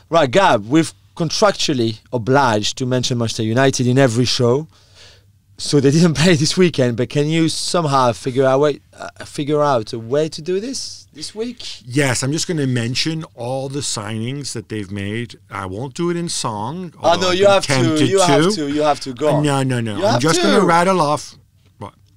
Right, Gab, we've contractually obliged to mention Manchester United in every show. So they didn't play this weekend, but can you somehow figure out a way to do this week? Yes, I'm just going to mention all the signings that they've made. I won't do it in song. Oh no, you have to. You have to go. No. I'm just going to rattle off.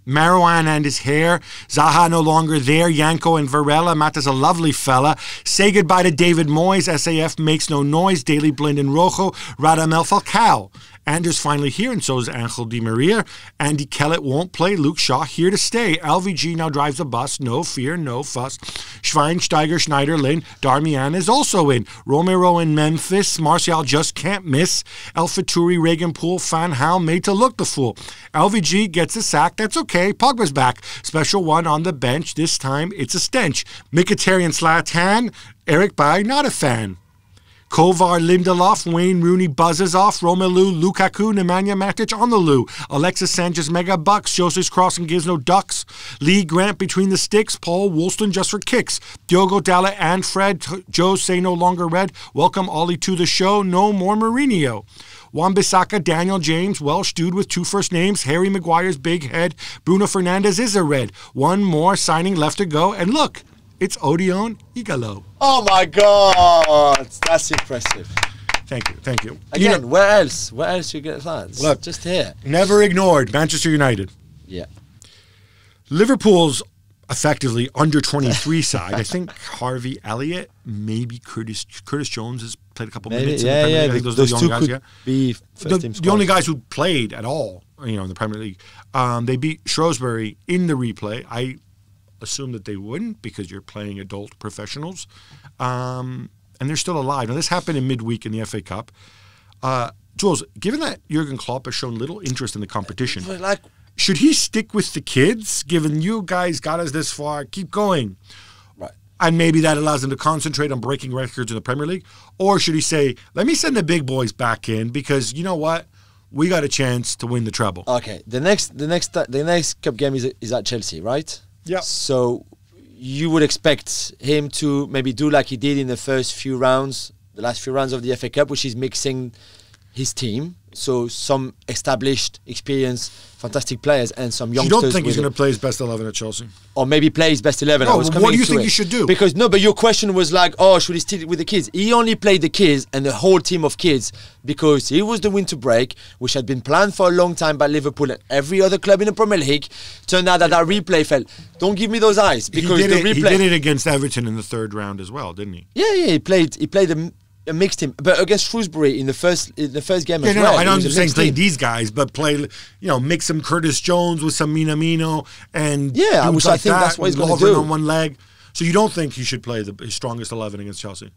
Marouane and his hair. Zaha no longer there. Yanko and Varela. Mata's a lovely fella. Say goodbye to David Moyes. SAF makes no noise. Daily Blind and Rojo. Radamel Falcao. Anders finally here, and so is Angel Di Maria. Andy Kellett won't play. Luke Shaw here to stay. LVG now drives a bus. No fear, no fuss. Schweinsteiger, Schneiderlin. Darmian is also in. Romero in Memphis. Martial just can't miss. El Faturi, Reagan Poole, Van Hal made to look the fool. LVG gets a sack. That's okay. Pogba's back. Special one on the bench. This time it's a stench. Mkhitaryan, Zlatan. Eric Bailly, not a fan. Kovar, Lindelof, Wayne Rooney buzzes off, Romelu, Lukaku, Nemanja Matic on the loo, Alexis Sanchez mega bucks, Jose's crossing gives no ducks, Lee Grant between the sticks, Paul Woolston just for kicks, Diogo Dalla and Fred, Joe say no longer red, welcome Ollie to the show, no more Mourinho. Wan-Bissaka, Daniel James, Welsh dude with 2 first names, Harry Maguire's big head, Bruno Fernandes is a red, one more signing left to go, and look, it's Odion Igalo. Oh my God, that's impressive. Thank you. Again, where else? Where else you get fans? Look, just here. Never ignored Manchester United. Yeah. Liverpool's effectively under 23 side. I think Harvey Elliott, maybe Curtis Jones has played a couple minutes in the Premier League. I think those are the young guys. Be the only guys who played at all, in the Premier League. They beat Shrewsbury in the replay. I assume that they wouldn't because you're playing adult professionals, and they're still alive. Now, this happened in midweek in the FA Cup. Jules, given that Jurgen Klopp has shown little interest in the competition, should he stick with the kids, given you guys got us this far, keep going? Right. And maybe that allows him to concentrate on breaking records in the Premier League? Or should he say, let me send the big boys back in because, you know what? We got a chance to win the treble. Okay, the next cup game is at Chelsea, right? Yeah. So you would expect him to maybe do like he did in the last few rounds of the FA Cup, which is mixing his team. So some established, experienced, fantastic players and some youngsters. You don't think he's going to play his best 11 at Chelsea? Or maybe play his best 11. No, what do you think he should do? Because but your question was like, oh, should he stick with the kids? He only played the kids and the whole team of kids because he was the winter break, which had been planned for a long time by Liverpool and every other club in the Premier League. Turned out that replay fell. Don't give me those eyes because he did it against Everton in the 3rd round as well, didn't he? Yeah, he played a mixed team, but against Shrewsbury in the first game as well. I don't saying play these guys, but play, mix some Curtis Jones with some Minamino and which I think that's what he's going to do on one leg. So you don't think he should play his strongest 11 against Chelsea?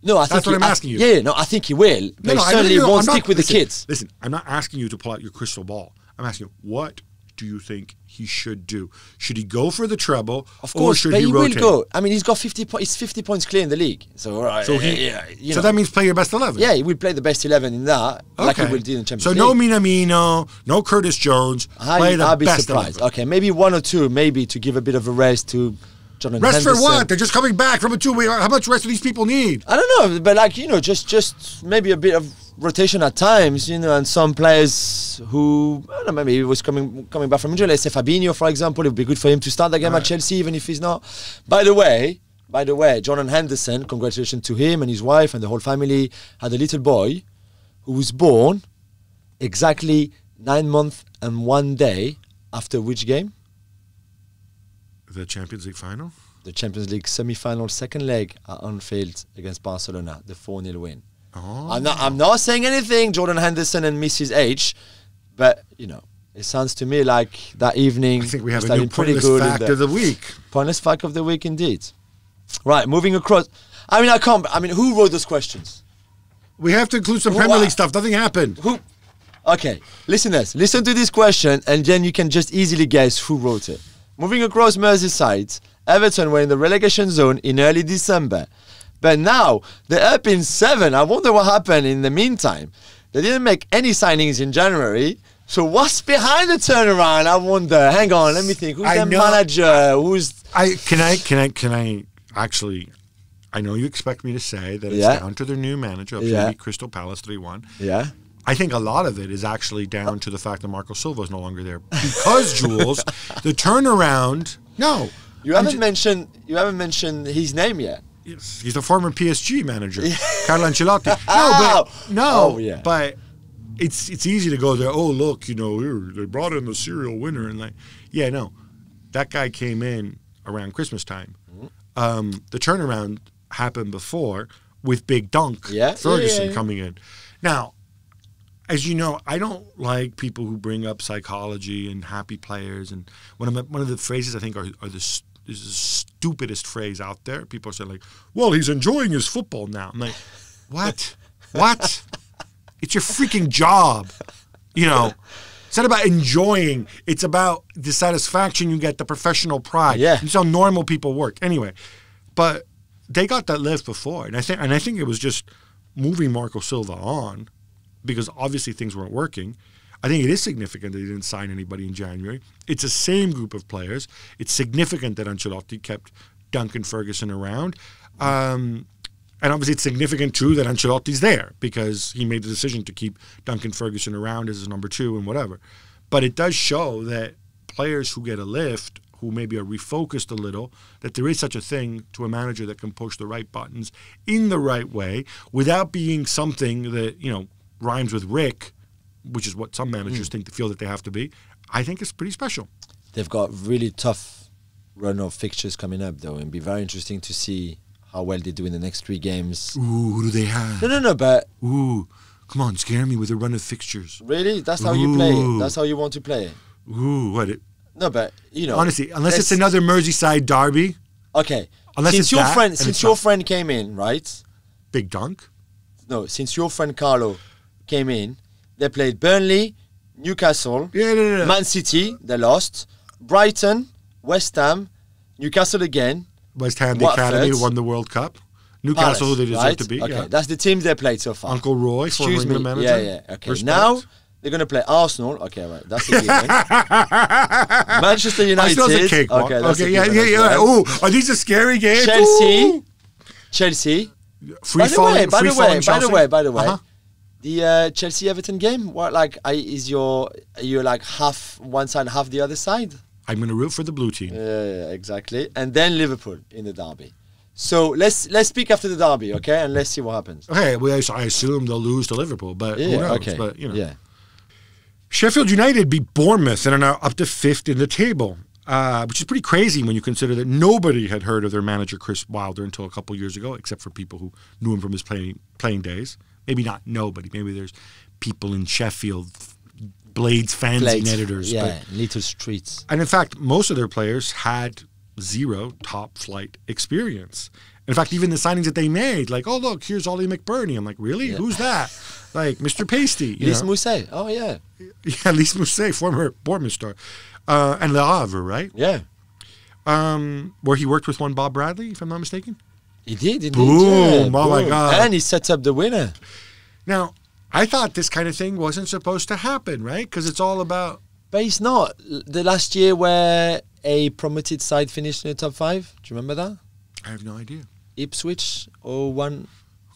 No, I think that's what I'm asking you. Yeah, no, I think he will. But he certainly won't stick with the kids. Listen, I'm not asking you to pull out your crystal ball. I'm asking you, what do you think he should do? Should he go for the treble? Of course, or should he rotate? will go. I mean, he's got 50 points. He's 50 points clear in the league. So that means play your best 11. Yeah, he will play the best 11 in that, like he will do in the Champions League. So no Minamino, no Curtis Jones. I'll be surprised. 11. Okay, maybe 1 or 2, maybe to give a bit of a rest to Jonathan Henderson. Rest for what? They're just coming back from a 2 week. How much rest do these people need? I don't know, but just maybe a bit of rotation at times, and some players who, I don't know, maybe he was coming back from injury. Let's say Fabinho, for example, it would be good for him to start the game at Chelsea, even if he's not. By the way, Jonathan Henderson, congratulations to him and his wife and the whole family, had a little boy who was born exactly 9 months and 1 day after which game? The Champions League final? The Champions League semi-final, second leg at Anfield against Barcelona, the 4-0 win. Oh. I'm not saying anything, Jordan Henderson and Mrs. H, but it sounds to me like that evening. I think we have a new pointless fact of the week. Pointless fact of the week, indeed. Right, moving across. Who wrote those questions? We have to include some Premier League stuff. Nothing happened. Who? Okay, listeners, listen to this question, and then you can just easily guess who wrote it. Moving across Merseyside, Everton were in the relegation zone in early December. But now, they're up in 7. I wonder what happened in the meantime. They didn't make any signings in January. So what's behind the turnaround? I wonder. Hang on, let me think. Who's the manager? I know you expect me to say that it's down to their new manager, Crystal Palace 3-1. Yeah. I think a lot of it is actually down to the fact that Marco Silva is no longer there. Because, Jules, the turnaround... No. You haven't mentioned his name yet. Yes, he's the former PSG manager, Carlo Ancelotti. But it's easy to go there. Oh, look, they brought in the serial winner, and that guy came in around Christmas time. The turnaround happened before with Big Dunk Ferguson coming in. Now, as you know, I don't like people who bring up psychology and happy players. And one of the phrases I think is the stupidest phrase out there. People are saying like, well, he's enjoying his football now. I'm like, what? What? It's your freaking job. It's not about enjoying. It's about the satisfaction you get, the professional pride. Yeah. It's how normal people work. Anyway, but they got that lift before. And I think it was just moving Marco Silva on because obviously things weren't working. I think it is significant that he didn't sign anybody in January. It's the same group of players. It's significant that Ancelotti kept Duncan Ferguson around. And obviously it's significant, too, that Ancelotti's there because he made the decision to keep Duncan Ferguson around as his number 2 and whatever. But it does show that players who get a lift, who maybe are refocused a little, that there is such a thing to a manager that can push the right buttons in the right way without being something that, rhymes with Rick, which is what some managers feel that they have to be. I think it's pretty special. They've got really tough run of fixtures coming up, though, and it'll be very interesting to see how well they do in the next 3 games. Ooh, who do they have? No, but... Ooh, come on, scare me with a run of fixtures. Really? That's how you play it? That's how you want to play it? Ooh, what? No, but, honestly, unless it's another Merseyside derby. Okay. Unless since your friend came in, right? Big Dunk? No, since your friend Carlo came in, they played Burnley, Newcastle, Man City, they lost, Brighton, West Ham, Newcastle again, West Ham, the Watford, Academy, who won the World Cup. Newcastle, who they deserve to be. Okay, yeah. that's the teams they played so far. Uncle Roy, former England manager. Yeah. Okay, Respect. Now they're going to play Arsenal. Okay, right, that's a given. Manchester United. That's a cakewalk. Okay, that's a yeah. Well. Ooh, are these a scary game? Chelsea. By the way. The Chelsea Everton game. What are you like half one side, half the other side? I'm going to root for the blue team. Yeah, exactly. And then Liverpool in the derby. So let's speak after the derby, okay? And let's see what happens. Okay, well, I assume they'll lose to Liverpool, but who knows? Okay. But Yeah. Sheffield United beat Bournemouth and are now up to 5th in the table, which is pretty crazy when you consider that nobody had heard of their manager Chris Wilder until a couple years ago, except for people who knew him from his playing days. Maybe not nobody. Maybe there's people in Sheffield, Blades fanzine editors. Yeah, little streets. And in fact, most of their players had 0 top-flight experience. In fact, even the signings that they made, like, oh, look, here's Ollie McBurney. I'm like, really? Yeah. Who's that? Like, Mr. Pasty. Lys Mousset. Oh, yeah. Yeah, Lys Mousset, former Bournemouth star. And Le Havre, right? Yeah. Where he worked with one Bob Bradley, if I'm not mistaken. He did, indeed. Boom. Oh, my God. And he sets up the winner. Now, I thought this kind of thing wasn't supposed to happen, right? Because it's all about... But it's not. The last year where a promoted side finished in the top 5, do you remember that? I have no idea. Ipswich, 2000,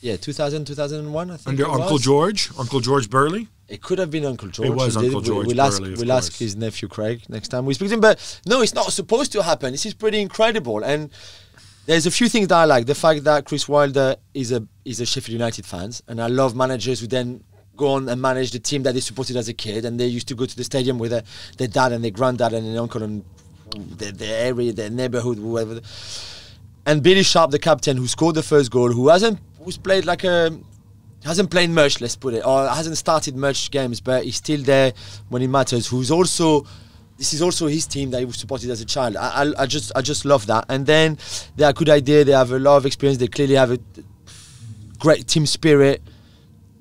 2001, I think. Under Uncle George Burley? It could have been Uncle George. It was Uncle George Burley, We'll ask his nephew Craig next time we speak to him. But no, it's not supposed to happen. This is pretty incredible. And there's a few things that I like. The fact that Chris Wilder is a Sheffield United fan, and I love managers who then go on and manage the team that they supported as a kid, and they used to go to the stadium with their dad and their granddad and their uncle and their area, their neighborhood, whoever. And Billy Sharp, the captain, who scored the first goal, hasn't played much, let's put it, or hasn't started much games, but he's still there when it matters. This is also his team that he was supported as a child. I just love that. And then they are a good idea. They have a lot of experience. They clearly have a great team spirit.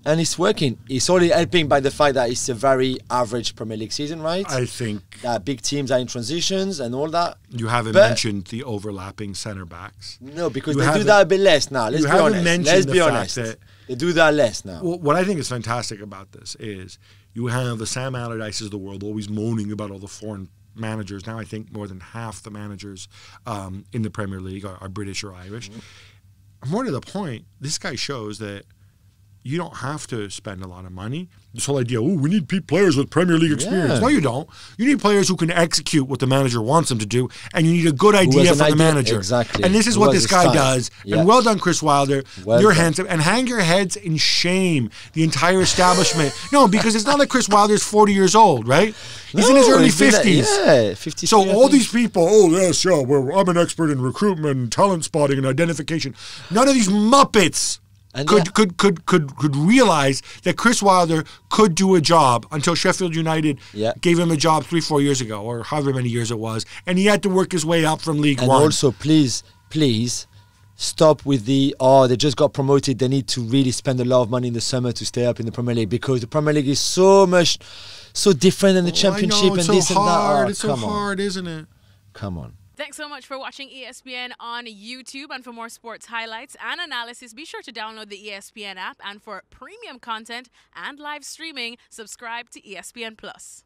And it's working. It's only helping by the fact that it's a very average Premier League season, right? I think that big teams are in transitions and all that. You haven't mentioned the overlapping centre backs. No, because they do that a bit less now. Let's be honest. They do that less now. Well, what I think is fantastic about this is you have the Sam Allardyces of the world always moaning about all the foreign managers. Now I think more than half the managers in the Premier League are British or Irish. Mm-hmm. more to the point, this guy shows that you don't have to spend a lot of money. This whole idea, we need players with Premier League experience. Yeah. No, you don't. You need players who can execute what the manager wants them to do, and you need a good idea from the manager. Exactly. And this is what this guy does. Yeah. And well done, Chris Wilder. Well You're done. handsome. And hang your heads in shame, the entire establishment. No, because it's not like Chris Wilder's 40 years old, right? He's in his early 50s. Yeah, 50. So all these people, I'm an expert in recruitment, talent spotting, and identification. None of these Muppets And could realize that Chris Wilder could do a job until Sheffield United gave him a job 3-4 years ago, or however many years it was, and he had to work his way up from League One. And also, please stop with they just got promoted. They need to really spend a lot of money in the summer to stay up in the Premier League, because the Premier League is so different than the Championship, I know, and it's this so and that. hard. Oh, It's so hard, isn't it? Come on. Thanks so much for watching ESPN on YouTube. And for more sports highlights and analysis, be sure to download the ESPN app. And for premium content and live streaming, subscribe to ESPN Plus.